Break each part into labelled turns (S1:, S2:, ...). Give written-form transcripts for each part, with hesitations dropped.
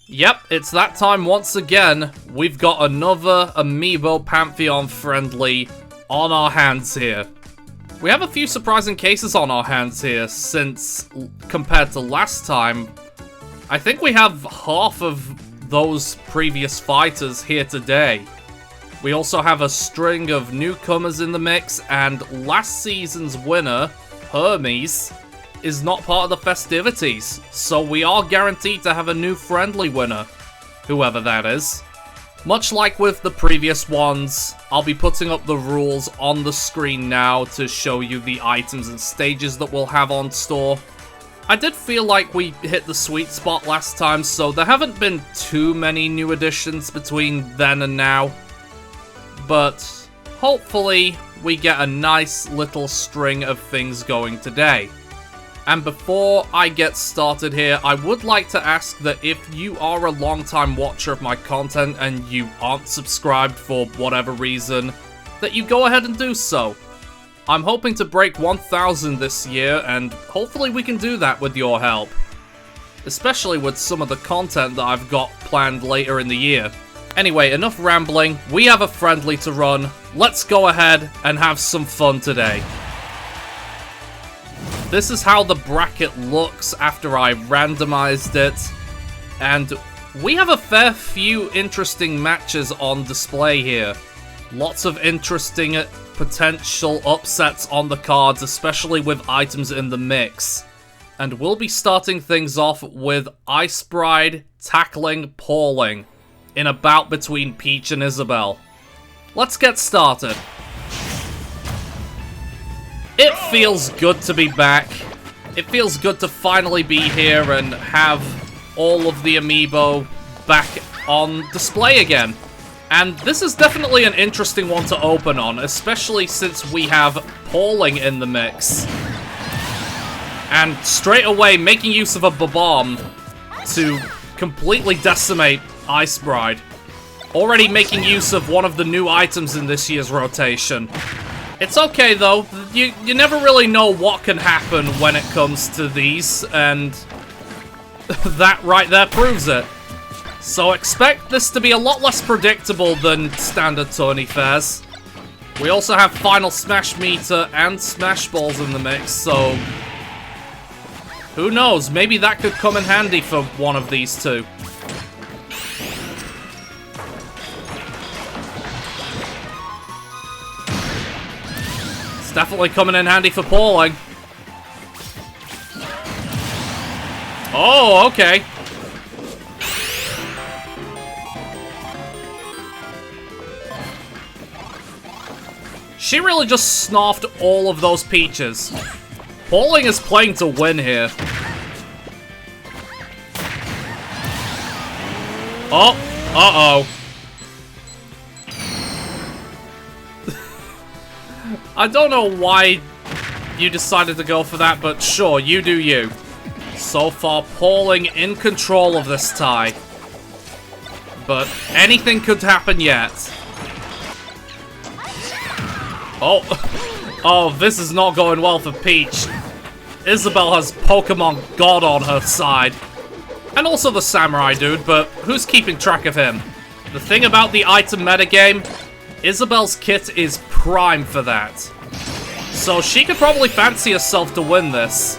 S1: Yep, it's that time once again. We've got another Amiibo Pantheon friendly on our hands here. We have a few surprising cases on our hands here, since, compared to last time, I think we have half of those previous fighters here today. We also have a string of newcomers in the mix, and last season's winner, Hermes, is not part of the festivities, so we are guaranteed to have a new friendly winner, whoever that is. Much like with the previous ones, I'll be putting up the rules on the screen now to show you the items and stages that we'll have on store. I did feel like we hit the sweet spot last time, so there haven't been too many new additions between then and now. But hopefully we get a nice little string of things going today. And before I get started here, I would like to ask that if you are a long-time watcher of my content and you aren't subscribed for whatever reason, that you go ahead and do so. I'm hoping to break 1,000 this year, and hopefully we can do that with your help. Especially with some of the content that I've got planned later in the year. Anyway, enough rambling, we have a friendly to run. Let's go ahead and have some fun today. This is how the bracket looks after I randomized it, and we have a fair few interesting matches on display here. Lots of interesting potential upsets on the cards, especially with items in the mix. And we'll be starting things off with Ice Bride tackling Pauline in a bout between Peach and Isabelle. Let's get started. It feels good to be back. It feels good to finally be here and have all of the Amiibo back on display again. And this is definitely an interesting one to open on, especially since we have Pauline in the mix. And straight away making use of a bomb to completely decimate Ice Bride. Already making use of one of the new items in this year's rotation. It's okay though, you never really know what can happen when it comes to these, and that right there proves it. So expect this to be a lot less predictable than standard tourney fairs. We also have Final Smash Meter and Smash Balls in the mix, so who knows, maybe that could come in handy for one of these two. Definitely coming in handy for Pauline. Oh, okay. She really just snarfed all of those peaches. Pauline is playing to win here. Oh, uh-oh. I don't know why you decided to go for that, but sure, you do you. So far, Pauline in control of this tie. But anything could happen yet. Oh, oh, this is not going well for Peach. Isabelle has Pokemon God on her side. And also the Samurai dude, but who's keeping track of him? The thing about the item metagame, Isabelle's kit is prime for that. So she could probably fancy herself to win this.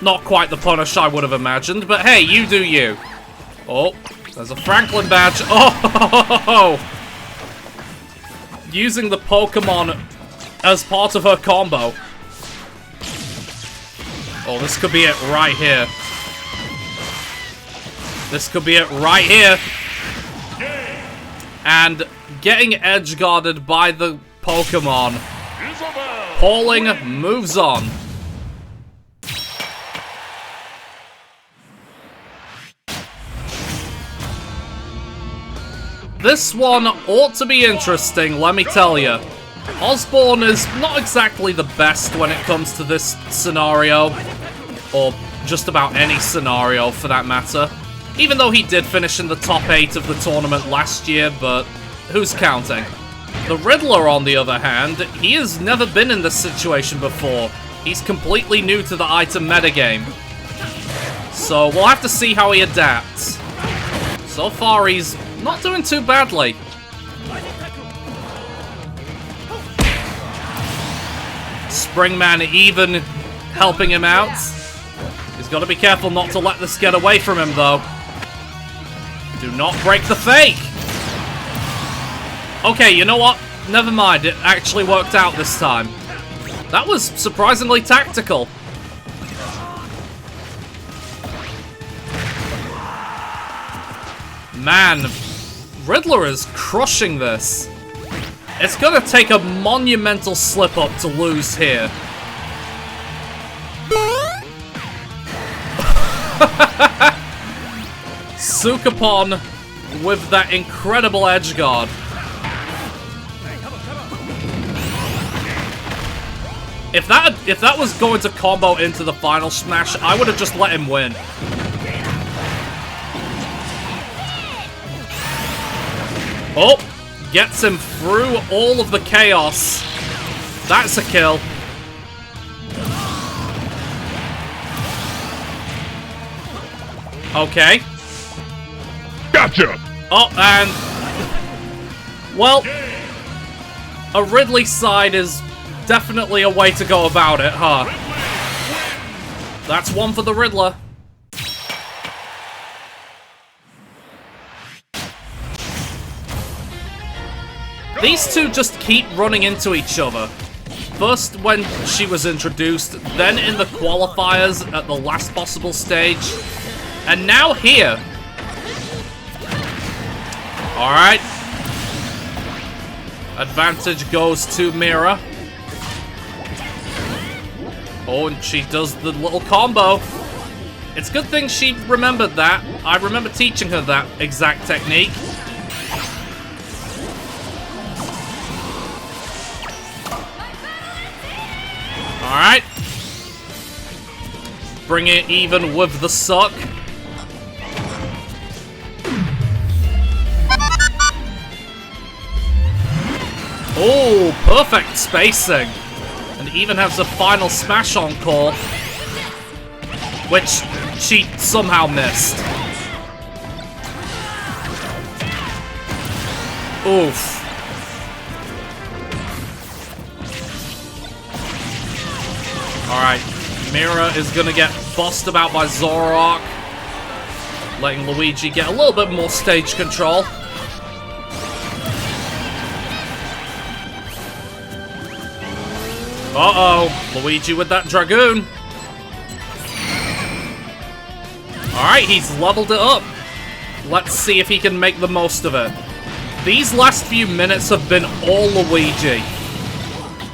S1: Not quite the punish I would have imagined, but hey, you do you. Oh, there's a Franklin badge. Oh! Using the Pokemon as part of her combo. Oh, this could be it right here. This could be it right here. And getting edge-guarded by the Pokemon. Pauline moves on. This one ought to be interesting, let me tell you. Osborne is not exactly the best when it comes to this scenario, or just about any scenario for that matter. Even though he did finish in the top 8 of the tournament last year, but who's counting? The Riddler, on the other hand, he has never been in this situation before. He's completely new to the item metagame. So we'll have to see how he adapts. So far, he's not doing too badly. Springman even helping him out. He's got to be careful not to let this get away from him, though. Do not break the fake! Okay, you know what? Never mind, it actually worked out this time. That was surprisingly tactical. Man, Riddler is crushing this. It's gonna take a monumental slip-up to lose here. Sukapon with that incredible edge guard. If that was going to combo into the final smash, I would have just let him win. Oh, gets him through all of the chaos. That's a kill. Okay.
S2: Gotcha!
S1: Oh, and... well, a Ridley side is definitely a way to go about it, huh? That's one for the Riddler. These two just keep running into each other. First when she was introduced, then in the qualifiers at the last possible stage, and now here. Alright. Advantage goes to Mira. Oh, and she does the little combo. It's a good thing she remembered that. I remember teaching her that exact technique. Alright. Bring it even with the suck. Oh, perfect spacing. And even has a final smash encore, which she somehow missed. Oof. Alright, Mira is gonna get bossed about by Zoroark, letting Luigi get a little bit more stage control. Uh-oh, Luigi with that Dragoon. Alright, he's leveled it up. Let's see if he can make the most of it. These last few minutes have been all Luigi.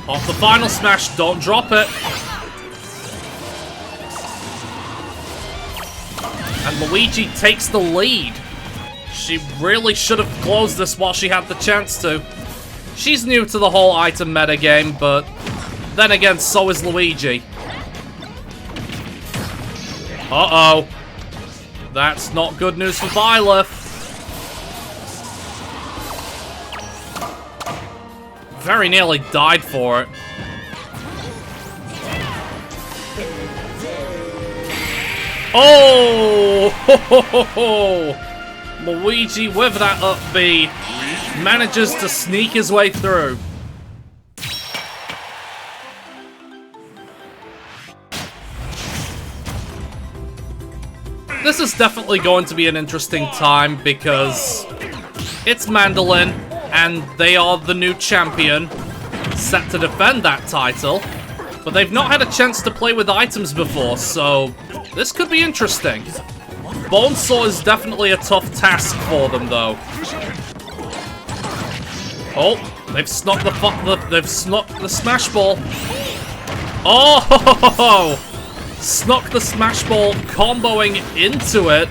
S1: Off the final smash, don't drop it. And Luigi takes the lead. She really should have closed this while she had the chance to. She's new to the whole item metagame, but then again, so is Luigi. Uh-oh. That's not good news for Byleth. Very nearly died for it. Oh! Ho, ho, ho, ho. Luigi with that up B manages to sneak his way through. This is definitely going to be an interesting time because it's Mandolin and they are the new champion set to defend that title, but they've not had a chance to play with items before, so this could be interesting. Bonesaw is definitely a tough task for them, though. Oh, they've snuck the Smash Ball. Oh! Snuck the Smash Ball, comboing into it,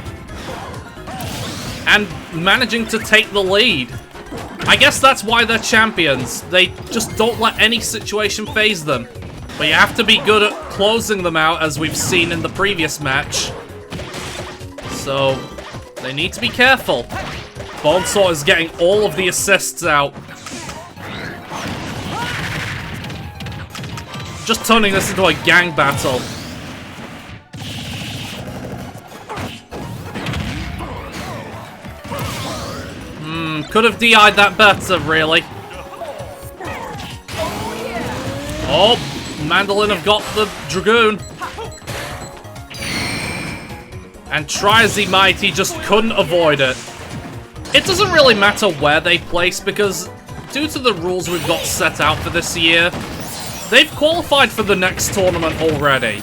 S1: and managing to take the lead. I guess that's why they're champions. They just don't let any situation phase them. But you have to be good at closing them out, as we've seen in the previous match. So, they need to be careful. Bonesaw is getting all of the assists out. Just turning this into a gang battle. Could have DI'd that better, really. Oh, Mandolin have got the Dragoon. And try as he might, he just couldn't avoid it. It doesn't really matter where they place, because due to the rules we've got set out for this year, they've qualified for the next tournament already.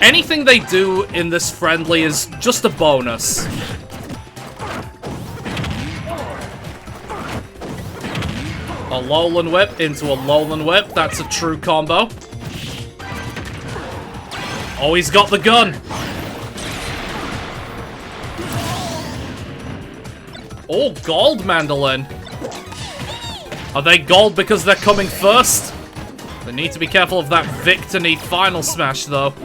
S1: Anything they do in this friendly is just a bonus. A Lowland Whip into a Lowland Whip. That's a true combo. Oh, he's got the gun. Oh, gold Mandolin. Are they gold because they're coming first? They need to be careful of that Victory final smash, though.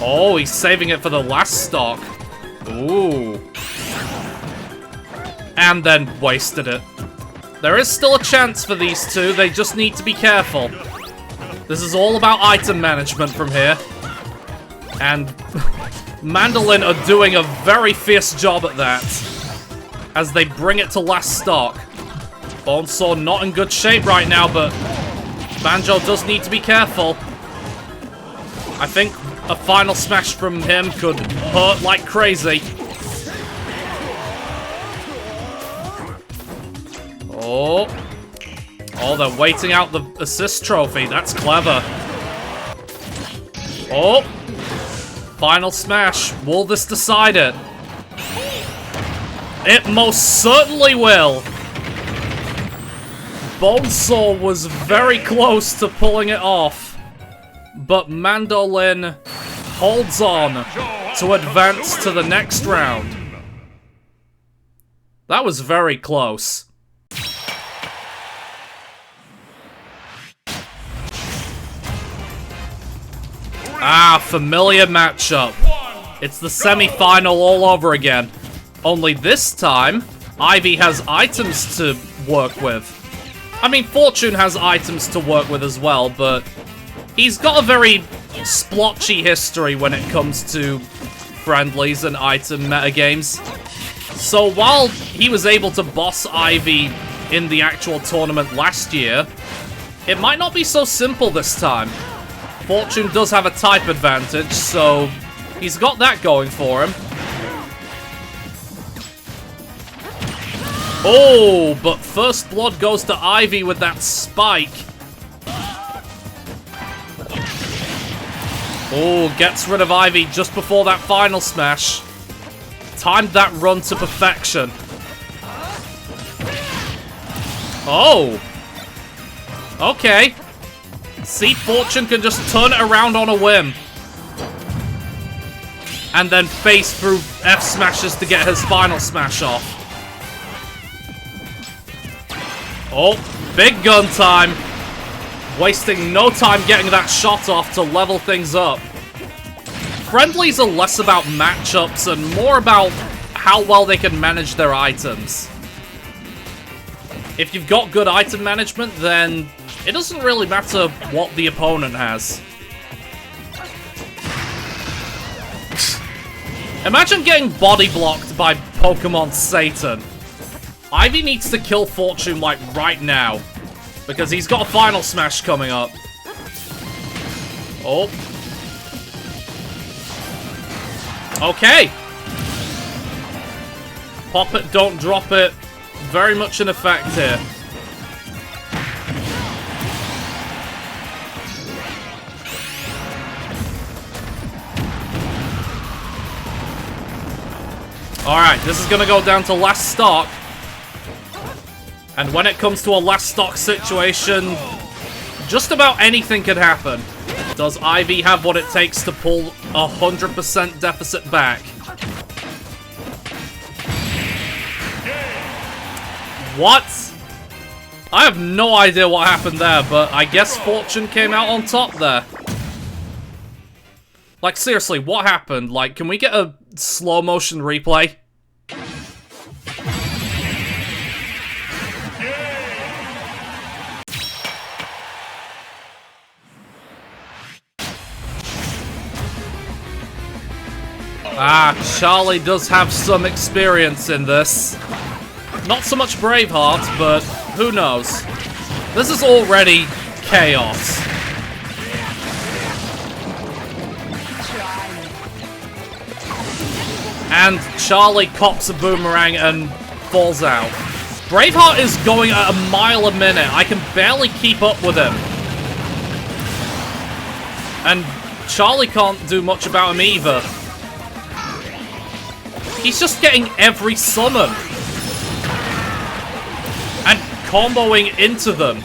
S1: Oh, he's saving it for the last stock. Ooh. And then wasted it. There is still a chance for these two, they just need to be careful. This is all about item management from here. And Mandolin are doing a very fierce job at that, as they bring it to last stock. Bonesaw not in good shape right now, but Banjo does need to be careful. I think a final smash from him could hurt like crazy. Oh. Oh, they're waiting out the assist trophy. That's clever. Oh. Final smash. Will this decide it? It most certainly will. Bonesaw was very close to pulling it off, but Mandolin holds on to advance to the next round. That was very close. Ah, familiar matchup. It's the semi-final all over again. Only this time, Ivy has items to work with. I mean, Fortune has items to work with as well, but he's got a very splotchy history when it comes to friendlies and item metagames. So while he was able to boss Ivy in the actual tournament last year, it might not be so simple this time. Fortune does have a type advantage, so he's got that going for him. Oh, but first blood goes to Ivy with that spike. Oh, gets rid of Ivy just before that final smash. Timed that run to perfection. Oh. Okay. See, Fortune can just turn it around on a whim. And then face through F smashes to get his final smash off. Oh, big gun time. Wasting no time getting that shot off to level things up. Friendlies are less about matchups and more about how well they can manage their items. If you've got good item management, then it doesn't really matter what the opponent has. Imagine getting body blocked by Pokemon Satan. Ivy needs to kill Fortune, like, right now. Because he's got a final smash coming up. Oh. Okay. Pop it, don't drop it. Very much in effect here. Alright, this is gonna go down to last stock. And when it comes to a last stock situation, just about anything could happen. Does Ivy have what it takes to pull 100% deficit back? What? I have no idea what happened there, but I guess Fortune came out on top there. Like, seriously, what happened? Like, can we get a slow motion replay? Ah, Charlie does have some experience in this. Not so much Braveheart, but who knows? This is already chaos. And Charlie cops a boomerang and falls out. Braveheart is going at a mile a minute. I can barely keep up with him. And Charlie can't do much about him either. He's just getting every summon. And comboing into them.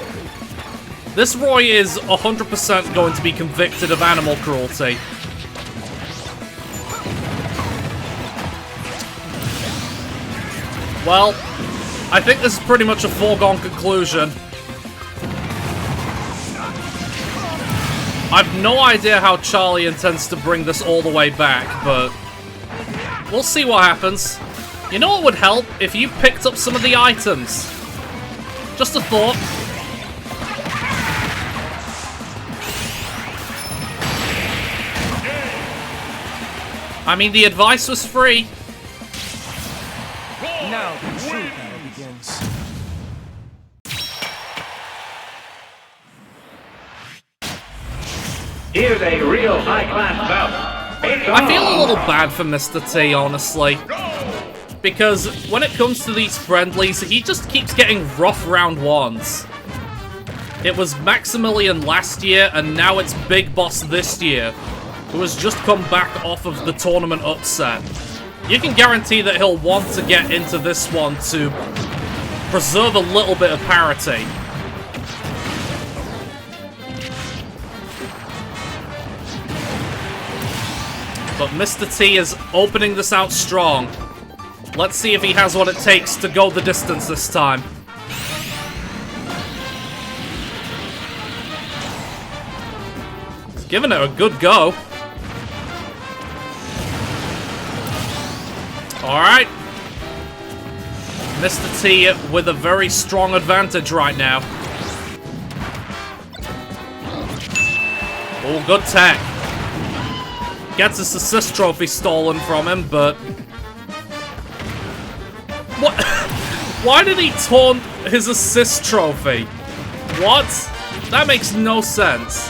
S1: This Roy is 100% going to be convicted of animal cruelty. Well, I think this is pretty much a foregone conclusion. I've no idea how Charlie intends to bring this all the way back, but we'll see what happens. You know what would help? If you picked up some of the items. Just a thought. I mean, the advice was free.
S3: Now the true battle begins.
S4: Here's a real high-class bout.
S1: I feel a little bad for Mr. T, honestly. Because when it comes to these friendlies, he just keeps getting rough round ones. It was Maximilian last year, and now it's Big Boss this year, who has just come back off of the tournament upset. You can guarantee that he'll want to get into this one to preserve a little bit of parity. But Mr. T is opening this out strong. Let's see if he has what it takes to go the distance this time. He's giving it a good go. Alright. Mr. T with a very strong advantage right now. Oh, good tech. Gets his assist trophy stolen from him, but... What? Why did he taunt his assist trophy? What? That makes no sense.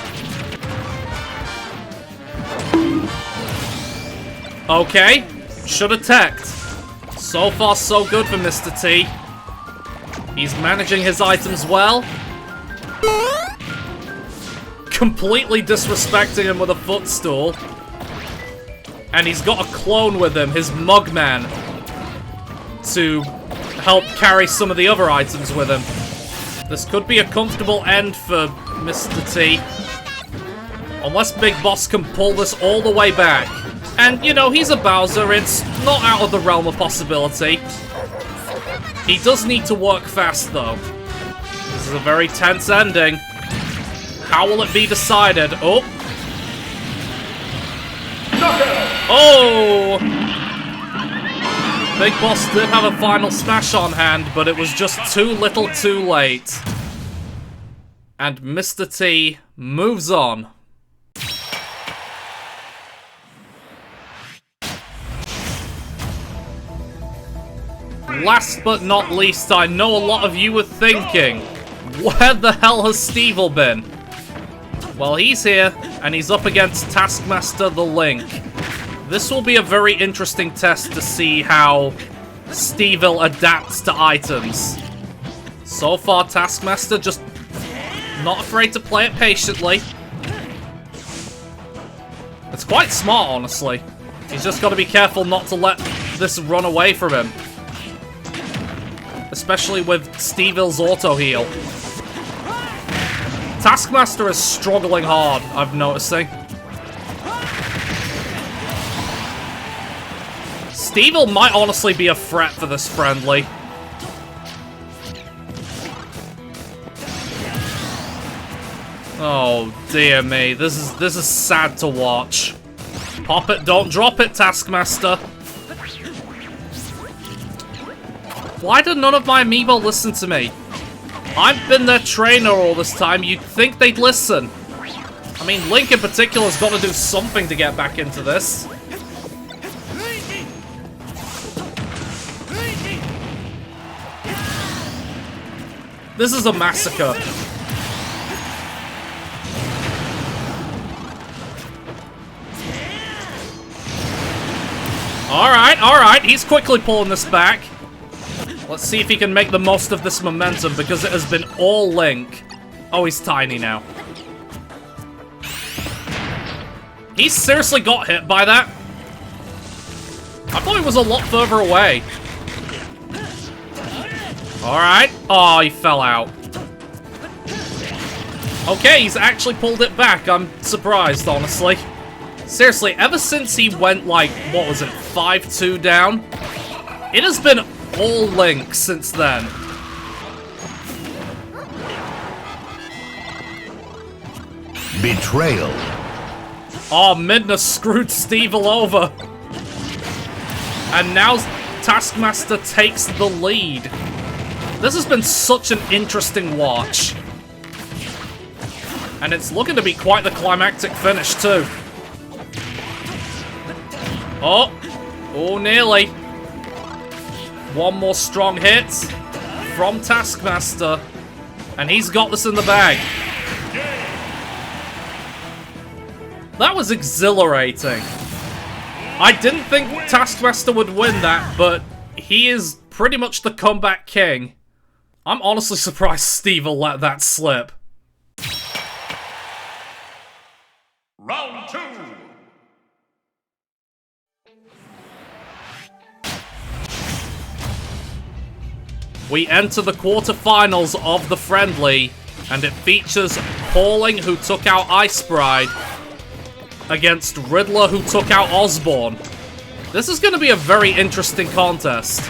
S1: Okay. Should have teched. So far, so good for Mr. T. He's managing his items well. Completely disrespecting him with a footstool. And he's got a clone with him, his Mugman, to help carry some of the other items with him. This could be a comfortable end for Mr. T. Unless Big Boss can pull this all the way back. And, you know, he's a Bowser, it's not out of the realm of possibility. He does need to work fast, though. This is a very tense ending. How will it be decided? Oh! Oh! Big Boss did have a final smash on hand, but it was just too little too late. And Mr. T moves on. Last but not least, I know a lot of you were thinking, where the hell has Stevel been? Well, he's here, and he's up against Taskmaster the Link. This will be a very interesting test to see how Stevel adapts to items. So far, Taskmaster just not afraid to play it patiently. It's quite smart, honestly. He's just got to be careful not to let this run away from him. Especially with Stevel's auto-heal. Taskmaster is struggling hard, I'm noticing. Stevel might honestly be a threat for this friendly. Oh dear me, this is sad to watch. Pop it, don't drop it, Taskmaster. Why do none of my amiibo listen to me? I've been their trainer all this time, you'd think they'd listen. I mean, Link in particular has got to do something to get back into this. This is a massacre. Alright, he's quickly pulling this back. Let's see if he can make the most of this momentum, because it has been all Link. Oh, he's tiny now. He seriously got hit by that? I thought he was a lot further away. Alright. Oh, he fell out. Okay, he's actually pulled it back. I'm surprised, honestly. Seriously, ever since he went, like, what was it, 5-2 down? It has been all Link since then.
S2: Betrayal.
S1: Oh, Midna screwed Stevel over. And now Taskmaster takes the lead. This has been such an interesting watch. And it's looking to be quite the climactic finish, too. Oh, nearly. One more strong hit from Taskmaster. And he's got this in the bag. That was exhilarating. I didn't think Taskmaster would win that, but he is pretty much the comeback king. I'm honestly surprised Stevel let that slip.
S2: Round 2.
S1: We enter the quarterfinals of the friendly, and it features Pauline, who took out Ice Bride, against Riddler, who took out Osborne. This is going to be a very interesting contest,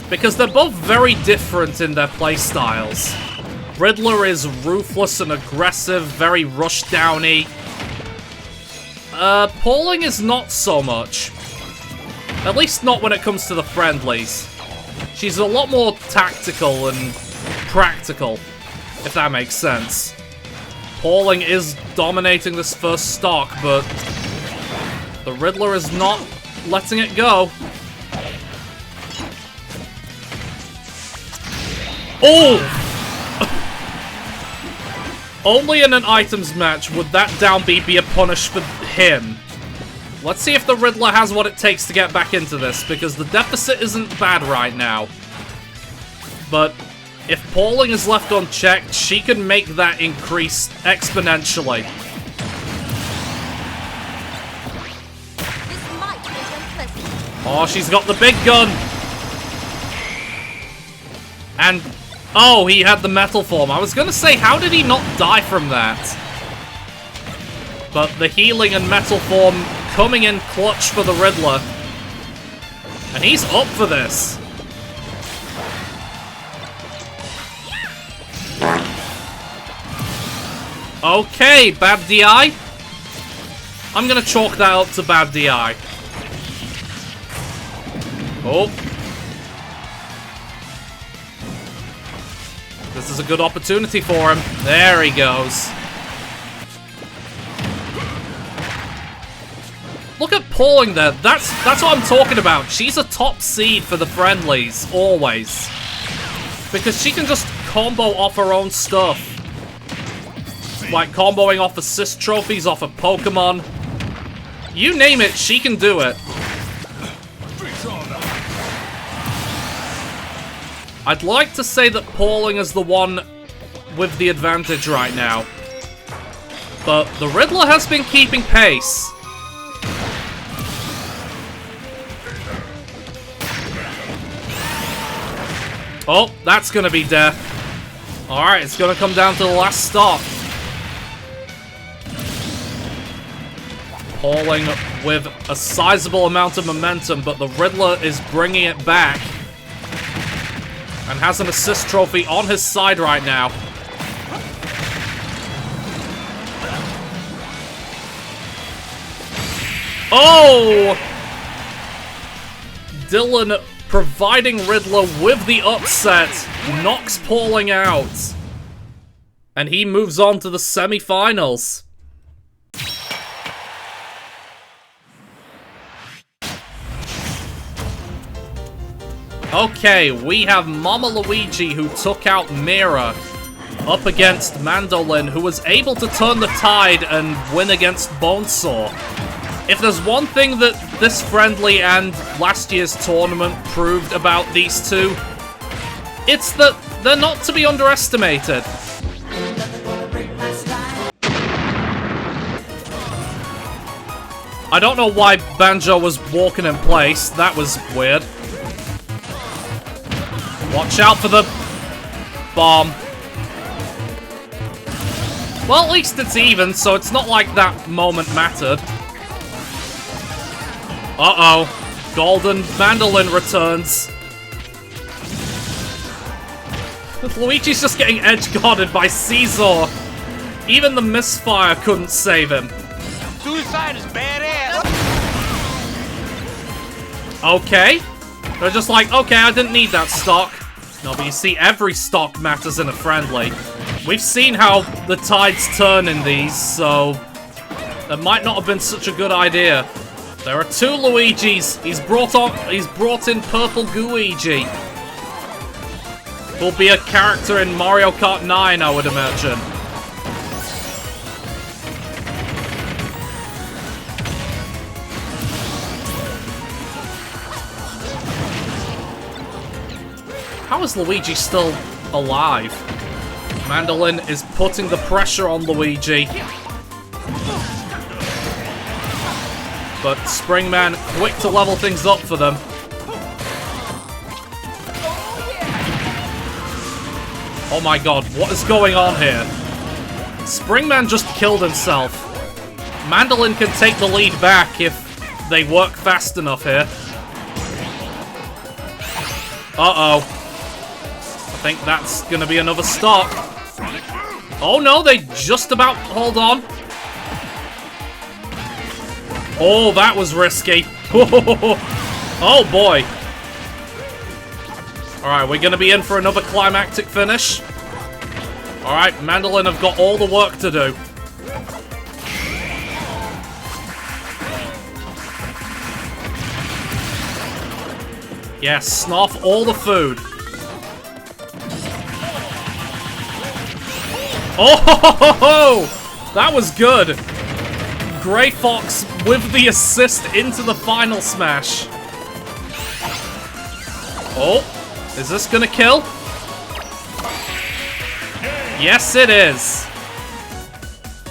S1: because they're both very different in their playstyles. Riddler is ruthless and aggressive, very rush-downy. Pauline is not so much. At least not when it comes to the friendlies. She's a lot more tactical and practical, if that makes sense. Pauline is dominating this first stock, but the Riddler is not letting it go. Oh! Only in an items match would that down B be a punish for him. Let's see if the Riddler has what it takes to get back into this, because the deficit isn't bad right now. But if Pauline is left unchecked, she can make that increase exponentially. Oh, she's got the big gun! And... oh, he had the metal form. I was gonna say, how did he not die from that? But the healing and metal form coming in clutch for the Riddler. And he's up for this. Okay, bad DI. I'm gonna chalk that up to bad DI. Oh. This is a good opportunity for him. There he goes. Look at Pauline there. That's what I'm talking about. She's a top seed for the friendlies, always. Because she can just combo off her own stuff. Like comboing off assist trophies off of Pokemon. You name it, she can do it. I'd like to say that Pauline is the one with the advantage right now. But the Riddler has been keeping pace. Oh, that's gonna be death. Alright, it's gonna come down to the last stop. Pauline with a sizable amount of momentum, but the Riddler is bringing it back. And has an assist trophy on his side right now. Oh! Dylan providing Riddler with the upset, knocks Pauline out. And he moves on to the semi-finals. Okay, we have Mama Luigi who took out Mira up against Mandolin, who was able to turn the tide and win against Bonesaw. If there's one thing that this friendly and last year's tournament proved about these two, it's that they're not to be underestimated. I don't know why Banjo was walking in place. That was weird. Watch out for the bomb. Well, at least it's even, so it's not like that moment mattered. Uh-oh. Golden Mandolin returns. Luigi's just getting edge-guarded by Caesar. Even the misfire couldn't save him.
S3: Suicide is badass.
S1: Okay. They're just like, okay, I didn't need that stock. No, but you see, every stock matters in a friendly. We've seen how the tides turn in these, so that might not have been such a good idea. There are two Luigis. He's brought in Purple Gooigi. Will be a character in Mario Kart 9, I would imagine. How is Luigi still alive? Mandolin is putting the pressure on Luigi. But Springman quick to level things up for them. Oh my god, what is going on here? Springman just killed himself. Mandolin can take the lead back if they work fast enough here. Uh-oh. I think that's gonna be another stock. Oh no, they just about hold on. Oh, that was risky. Oh boy. Alright, we're gonna be in for another climactic finish. Alright, Mandolin have got all the work to do. Yes, snuff all the food. Oh, ho, ho, ho! That was good. Grey Fox with the assist into the final smash. Oh, is this gonna kill? Yes, it is.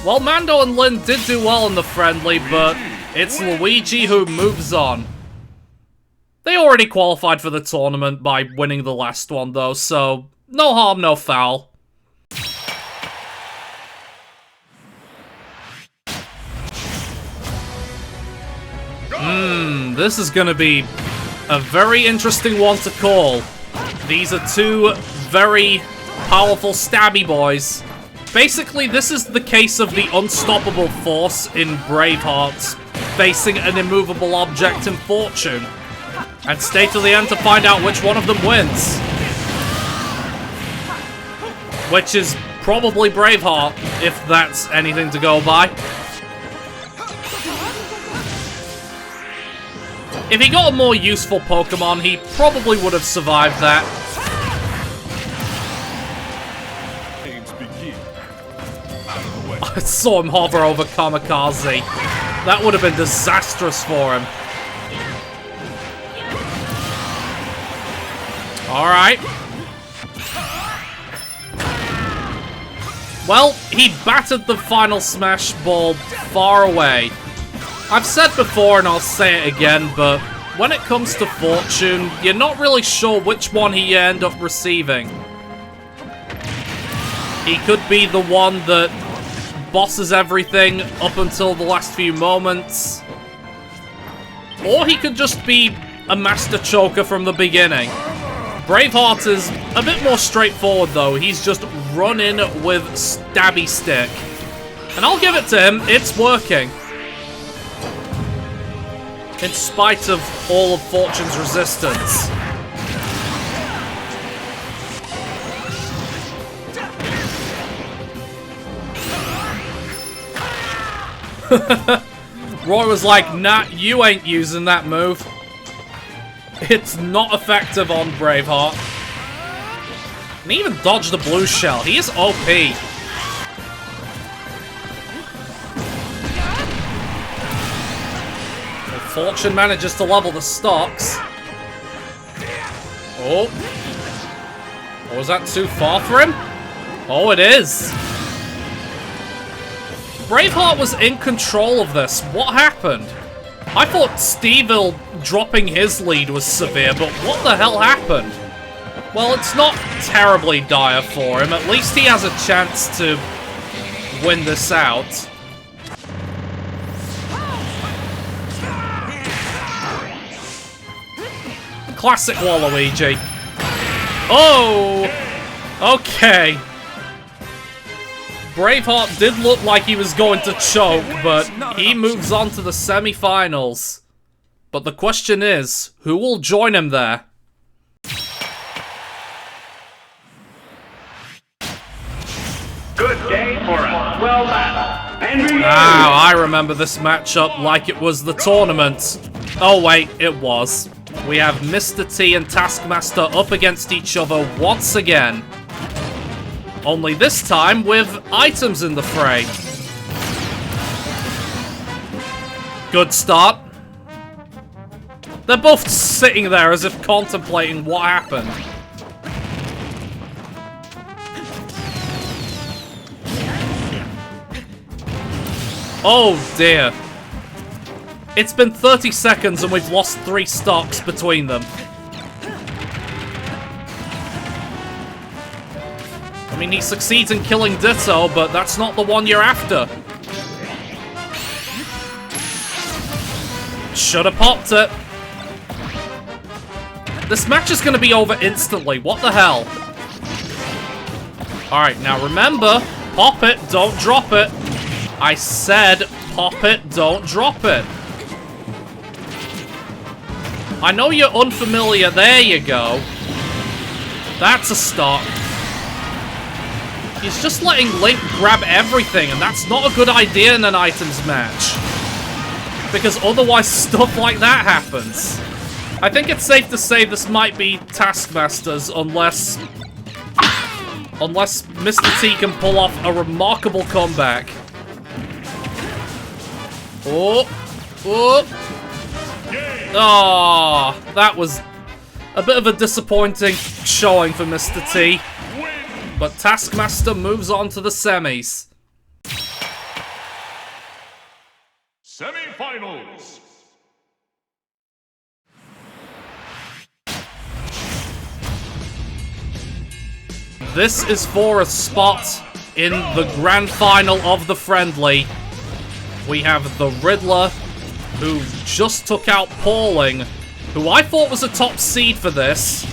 S1: Well, Mando and Lin did do well in the friendly, but it's Luigi who moves on. They already qualified for the tournament by winning the last one, though, so no harm, no foul. This is gonna be a very interesting one to call. These are two very powerful stabby boys. Basically, this is the case of the unstoppable force in Braveheart facing an immovable object in Fortune. And stay till the end to find out which one of them wins. Which is probably Braveheart, if that's anything to go by. If he got a more useful Pokemon, he probably would have survived that. I saw him hover over Kamikaze. That would have been disastrous for him. Alright. Well, he battered the final smash ball far away. I've said before and I'll say it again, but when it comes to Fortune, you're not really sure which one he end up receiving. He could be the one that bosses everything up until the last few moments. Or he could just be a Master Choker from the beginning. Braveheart is a bit more straightforward though. He's just run in with Stabby Stick. And I'll give it to him, it's working. In spite of all of Fortune's resistance. Roy was like, nah, you ain't using that move. It's not effective on Braveheart. And he even dodged the blue shell. He is OP. Fortune manages to level the stocks. Oh. Or was that too far for him? Oh, it is. Braveheart was in control of this. What happened? I thought Stevel dropping his lead was severe, but what the hell happened? Well, it's not terribly dire for him. At least he has a chance to win this out. Classic Waluigi. Oh! Okay. Braveheart did look like he was going to choke, but he moves on to the semi-finals. But the question is, who will join him there?
S4: Good day for us. Well done.
S1: Wow, I remember this matchup like it was the tournament. Oh wait, it was. We have Mr. T and Taskmaster up against each other once again. Only this time with items in the fray. Good start. They're both sitting there as if contemplating what happened. Oh dear. It's been 30 seconds and we've lost 3 stocks between them. I mean, he succeeds in killing Ditto, but that's not the one you're after. Should have popped it. This match is going to be over instantly. What the hell? Alright, now remember, pop it, don't drop it. I said, pop it, don't drop it. I know you're unfamiliar. There you go. That's a stock. He's just letting Link grab everything, and that's not a good idea in an items match. Because otherwise stuff like that happens. I think it's safe to say this might be Taskmaster's unless Mr. T can pull off a remarkable comeback. Oh. Oh. Oh, that was a bit of a disappointing showing for Mr. T. But Taskmaster moves on to the semis.
S2: Semi-finals.
S1: This is for a spot in the grand final of the friendly. We have the Riddler, who just took out Pauline, who I thought was a top seed for this,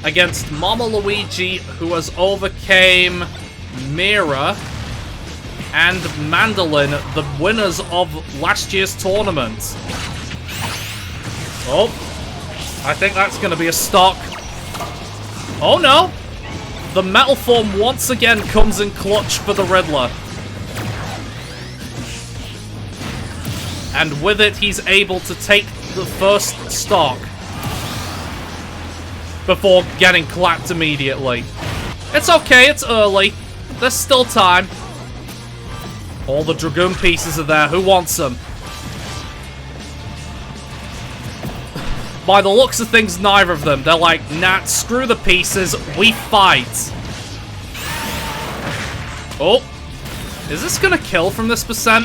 S1: against Mama Luigi, who has overcame Mira and Mandolin, the winners of last year's tournament. Oh, I think that's going to be a stock. Oh no! The metal form once again comes in clutch for the Riddler. And with it, he's able to take the first stock before getting clapped immediately. It's okay, it's early. There's still time. All the Dragoon pieces are there. Who wants them? By the looks of things, neither of them. They're like, nah, screw the pieces. We fight. Oh. Is this gonna kill from this percent?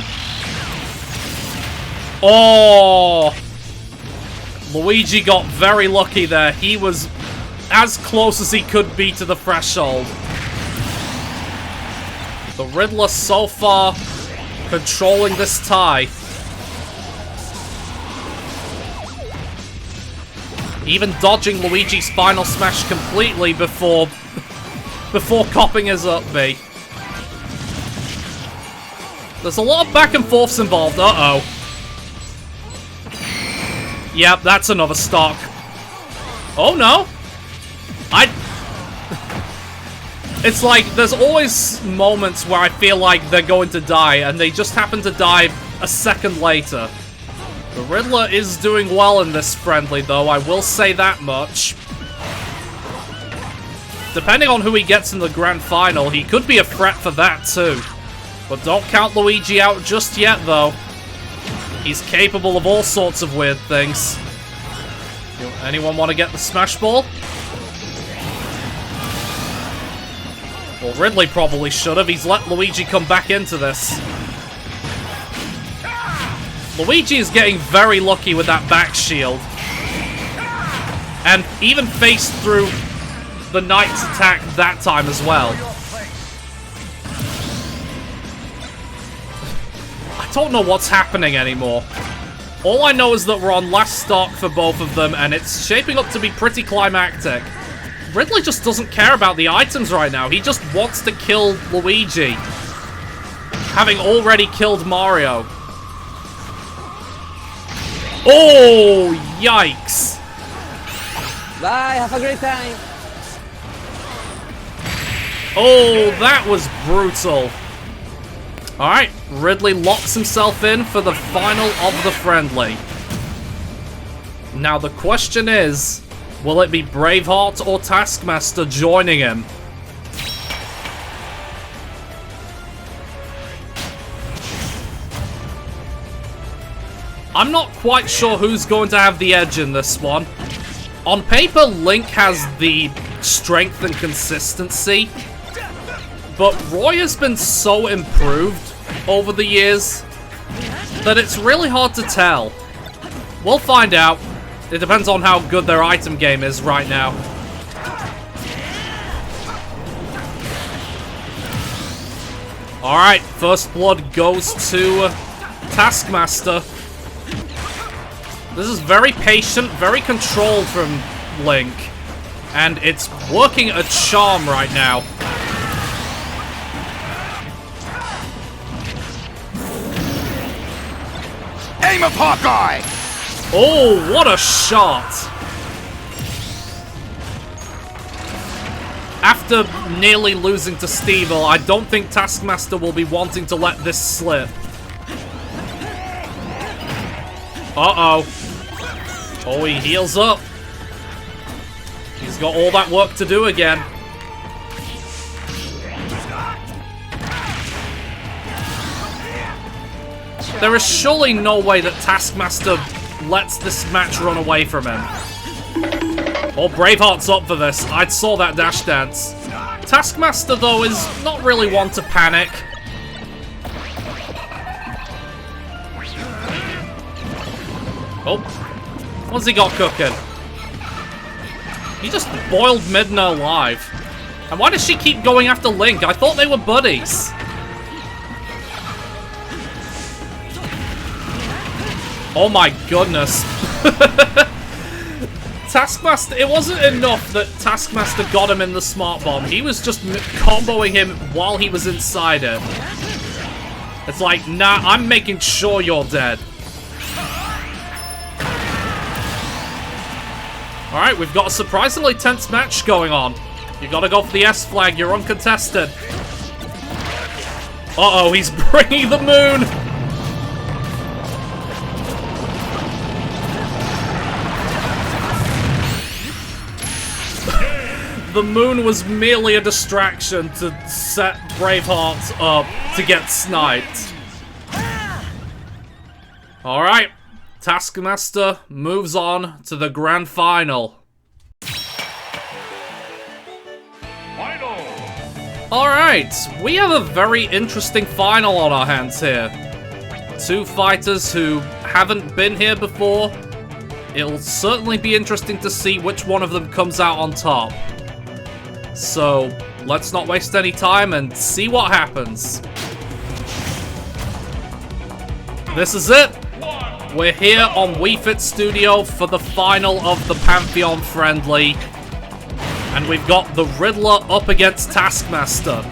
S1: Oh! Luigi got very lucky there. He was as close as he could be to the threshold. The Riddler so far controlling this tie. Even dodging Luigi's final smash completely before copping his up B. There's a lot of back and forths involved. Uh-oh. Yep, that's another stock. Oh no! It's like, there's always moments where I feel like they're going to die, and they just happen to die a second later. The Riddler is doing well in this friendly, though, I will say that much. Depending on who he gets in the grand final, he could be a threat for that, too. But don't count Luigi out just yet, though. He's capable of all sorts of weird things. Anyone want to get the Smash Ball? Well, Ridley probably should have. He's let Luigi come back into this. Luigi is getting very lucky with that back shield. And even faced through the Knight's attack that time as well. I don't know what's happening anymore. All I know is that we're on last stock for both of them, and it's shaping up to be pretty climactic. Ridley just doesn't care about the items right now. He just wants to kill Luigi, having already killed Mario. Oh, yikes.
S5: Bye, have a great time.
S1: Oh, that was brutal. Alright, Ridley locks himself in for the final of the friendly. Now the question is, will it be Braveheart or Taskmaster joining him? I'm not quite sure who's going to have the edge in this one. On paper, Link has the strength and consistency, but Roy has been so improved over the years that it's really hard to tell. We'll find out. It depends on how good their item game is right now. Alright, first blood goes to Taskmaster. This is very patient, very controlled from Link. And it's working a charm right now.
S3: Aim of Hawkeye!
S1: Oh, what a shot! After nearly losing to Stevel, I don't think Taskmaster will be wanting to let this slip. Uh-oh. Oh, he heals up. He's got all that work to do again. There is surely no way that Taskmaster lets this match run away from him. Oh, Braveheart's up for this. I saw that dash dance. Taskmaster, though, is not really one to panic. Oh, what's he got cooking? He just boiled Midna alive. And why does she keep going after Link? I thought they were buddies. Oh my goodness. Taskmaster, it wasn't enough that Taskmaster got him in the smart bomb. He was just comboing him while he was inside it. It's like, nah, I'm making sure you're dead. Alright, we've got a surprisingly tense match going on. You gotta go for the S flag, you're uncontested. Uh-oh, he's bringing the moon! The moon was merely a distraction to set Braveheart up to get sniped. Alright, Taskmaster moves on to the grand final. Alright, we have a very interesting final on our hands here. Two fighters who haven't been here before. It'll certainly be interesting to see which one of them comes out on top. So, let's not waste any time and see what happens. This is it. We're here on Wii Fit Studio for the final of the Pantheon friendly. And we've got the Riddler up against Taskmaster.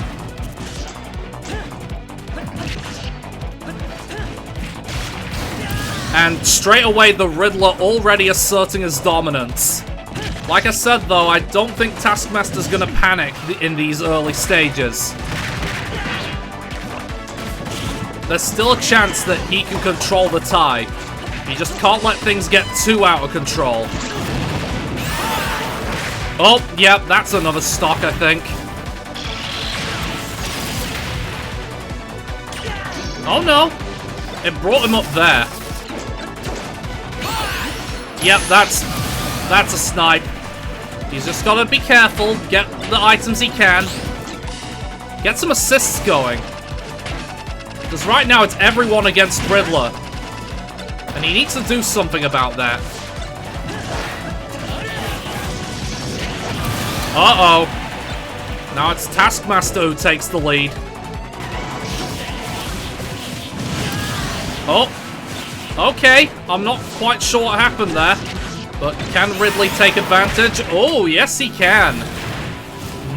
S1: And straight away, the Riddler already asserting his dominance. Like I said, though, I don't think Taskmaster's gonna panic in these early stages. There's still a chance that he can control the tie. You just can't let things get too out of control. Oh, yep, that's another stock, I think. Oh no! It brought him up there. Yep, that's a snipe. He's just gotta be careful, get the items he can. Get some assists going. Because right now it's everyone against Riddler. And he needs to do something about that. Uh-oh. Now it's Taskmaster who takes the lead. Oh. Okay. I'm not quite sure what happened there. But can Ridley take advantage? Oh, yes he can.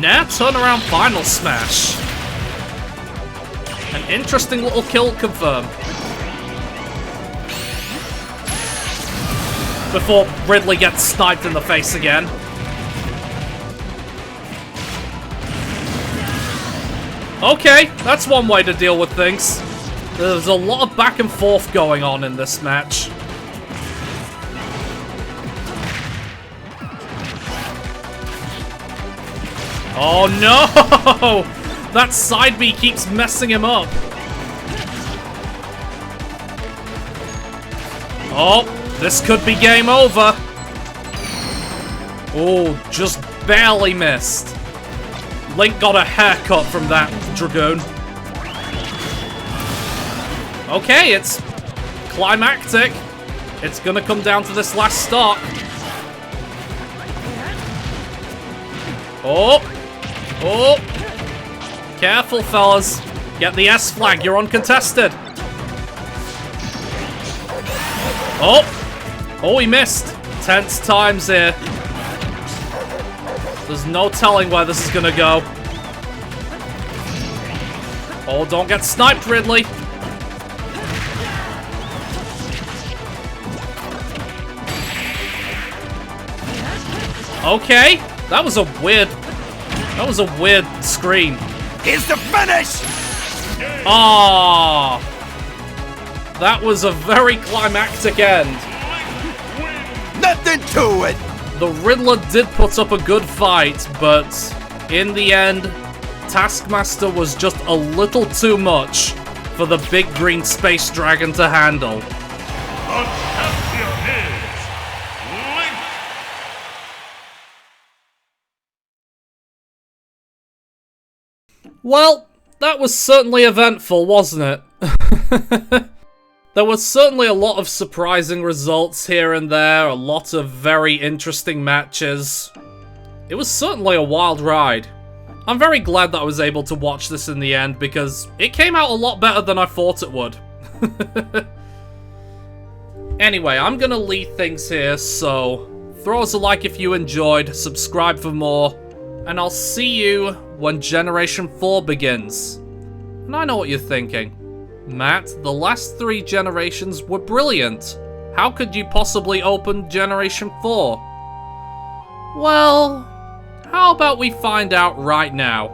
S1: Nair turnaround final smash. An interesting little kill confirmed. Before Ridley gets sniped in the face again. Okay, that's one way to deal with things. There's a lot of back and forth going on in this match. Oh no! That side B keeps messing him up. Oh, this could be game over. Oh, just barely missed. Link got a haircut from that Dragoon. Okay, it's climactic. It's gonna come down to this last stock. Oh! Oh! Careful, fellas. Get the S flag, you're uncontested. Oh! Oh, he missed. Tense times here. There's no telling where this is gonna go. Oh, don't get sniped, Ridley. Okay, that was a weird screen.
S3: Here's the finish!
S1: Ah, that was a very climactic end.
S3: Nothing to it!
S1: The Riddler did put up a good fight, but in the end, Taskmaster was just a little too much for the big green space dragon to handle.
S2: The champion is Link.
S1: Well, that was certainly eventful, wasn't it? There was certainly a lot of surprising results here and there, a lot of very interesting matches. It was certainly a wild ride. I'm very glad that I was able to watch this in the end, because it came out a lot better than I thought it would. Anyway, I'm gonna leave things here, so throw us a like if you enjoyed, subscribe for more, and I'll see you when Generation 4 begins. And I know what you're thinking. Matt, the last 3 generations were brilliant. How could you possibly open Generation 4? Well, how about we find out right now?